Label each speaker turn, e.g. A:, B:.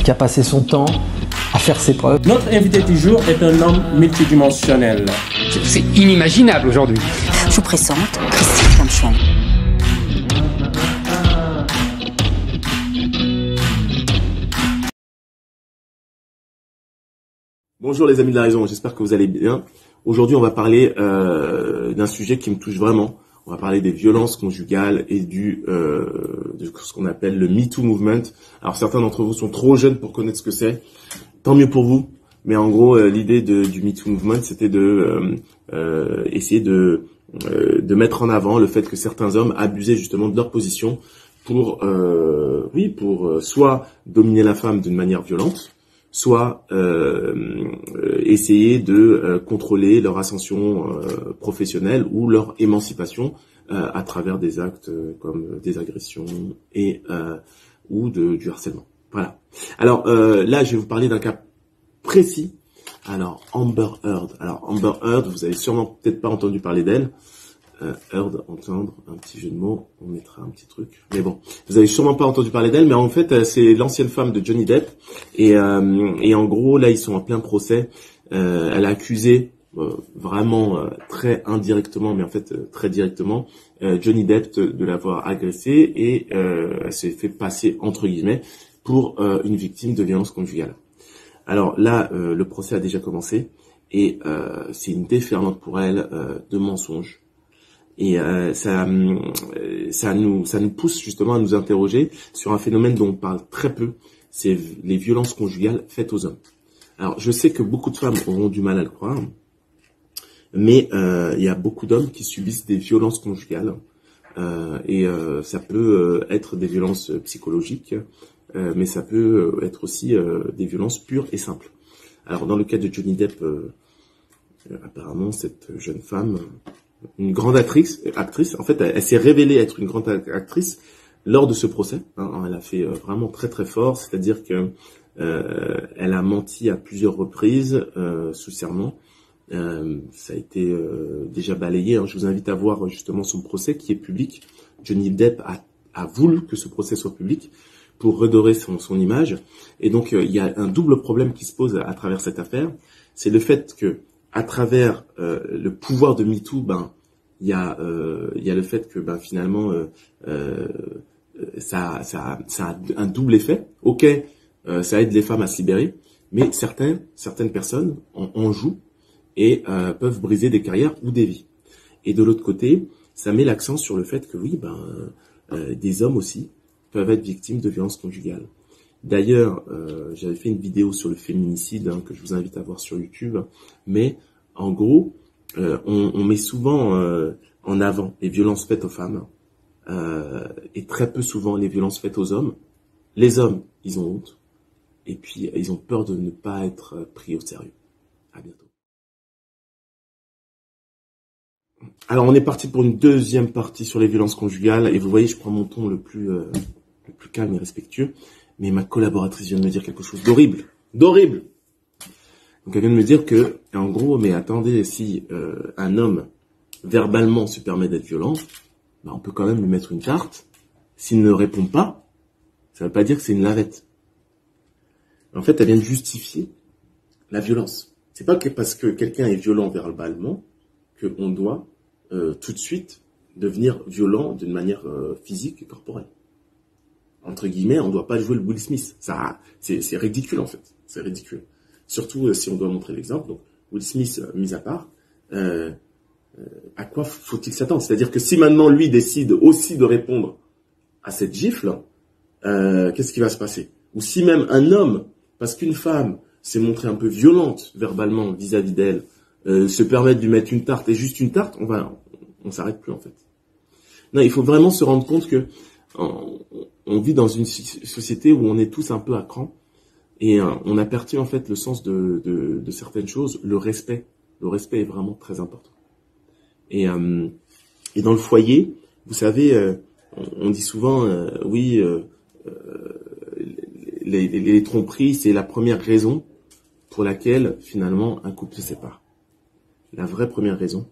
A: Qui a passé son temps à faire ses preuves.
B: Notre invité du jour est un homme multidimensionnel.
C: C'est inimaginable aujourd'hui.
D: Je vous présente Christine Kamchen.
E: Bonjour les amis de la raison, j'espère que vous allez bien. Aujourd'hui, on va parler d'un sujet qui me touche vraiment. On va parler des violences conjugales et de ce qu'on appelle le MeToo Movement. Alors certains d'entre vous sont trop jeunes pour connaître ce que c'est. Tant mieux pour vous. Mais en gros, l'idée du MeToo Movement, c'était de essayer de mettre en avant le fait que certains hommes abusaient justement de leur position pour soit dominer la femme d'une manière violente, soit essayer de contrôler leur ascension professionnelle ou leur émancipation à travers des actes comme des agressions et ou du harcèlement. Voilà. Alors là, je vais vous parler d'un cas précis. Alors Amber Heard. Alors Amber Heard, vous avez sûrement peut-être pas entendu parler d'elle. Heard, entendre, un petit jeu de mots, on mettra un petit truc. Mais bon, vous avez sûrement pas entendu parler d'elle, mais en fait, c'est l'ancienne femme de Johnny Depp. Et en gros, là, ils sont en plein procès. Elle a accusé, vraiment très indirectement, mais en fait très directement, Johnny Depp de l'avoir agressé et elle s'est fait passer, entre guillemets, pour une victime de violence conjugale. Alors là, le procès a déjà commencé et c'est une déferlante pour elle de mensonges. Et ça nous pousse justement à nous interroger sur un phénomène dont on parle très peu, c'est les violences conjugales faites aux hommes. Alors je sais que beaucoup de femmes auront du mal à le croire, mais il y a beaucoup d'hommes qui subissent des violences conjugales et ça peut être des violences psychologiques, mais ça peut être aussi des violences pures et simples. Alors dans le cas de Johnny Depp, apparemment cette jeune femme, une grande actrice, en fait, elle s'est révélée être une grande actrice lors de ce procès. Elle a fait vraiment très très fort, c'est-à-dire que elle a menti à plusieurs reprises sous serment. Ça a été déjà balayé. Je vous invite à voir justement son procès qui est public. Johnny Depp a voulu que ce procès soit public pour redorer son image. Et donc il y a un double problème qui se pose à travers cette affaire, c'est le fait que à travers le pouvoir de MeToo, il y a le fait que finalement ça a un double effet. Ok, ça aide les femmes à se libérer, mais certaines personnes en jouent et peuvent briser des carrières ou des vies. Et de l'autre côté, ça met l'accent sur le fait que oui, des hommes aussi peuvent être victimes de violences conjugales. D'ailleurs, j'avais fait une vidéo sur le féminicide que je vous invite à voir sur YouTube, mais en gros, on met souvent en avant les violences faites aux femmes et très peu souvent les violences faites aux hommes. Les hommes, ils ont honte et puis ils ont peur de ne pas être pris au sérieux. À bientôt. Alors, on est parti pour une deuxième partie sur les violences conjugales et vous voyez, je prends mon ton le plus calme et respectueux. Mais ma collaboratrice vient de me dire quelque chose d'horrible. D'horrible. Donc elle vient de me dire que, en gros, mais attendez, si un homme verbalement se permet d'être violent, on peut quand même lui mettre une carte. S'il ne répond pas, ça ne veut pas dire que c'est une lavette. En fait, elle vient de justifier la violence. C'est pas que parce que quelqu'un est violent verbalement qu'on doit tout de suite devenir violent d'une manière physique et corporelle. Entre guillemets, on ne doit pas jouer le Will Smith. Ça, c'est ridicule en fait. C'est ridicule. Surtout si on doit montrer l'exemple. Donc, Will Smith mis à part, à quoi faut-il s'attendre? C'est-à-dire que si maintenant lui décide aussi de répondre à cette gifle, qu'est-ce qui va se passer? Ou si même un homme, parce qu'une femme s'est montrée un peu violente verbalement vis-à-vis d'elle, se permet de lui mettre une tarte et juste une tarte, on s'arrête plus en fait. Non, il faut vraiment se rendre compte que on vit dans une société où on est tous un peu à cran et on a perdu en fait le sens de certaines choses. Le respect est vraiment très important. Et dans le foyer, vous savez, on dit souvent, les tromperies, c'est la première raison pour laquelle finalement un couple se sépare. La vraie première raison,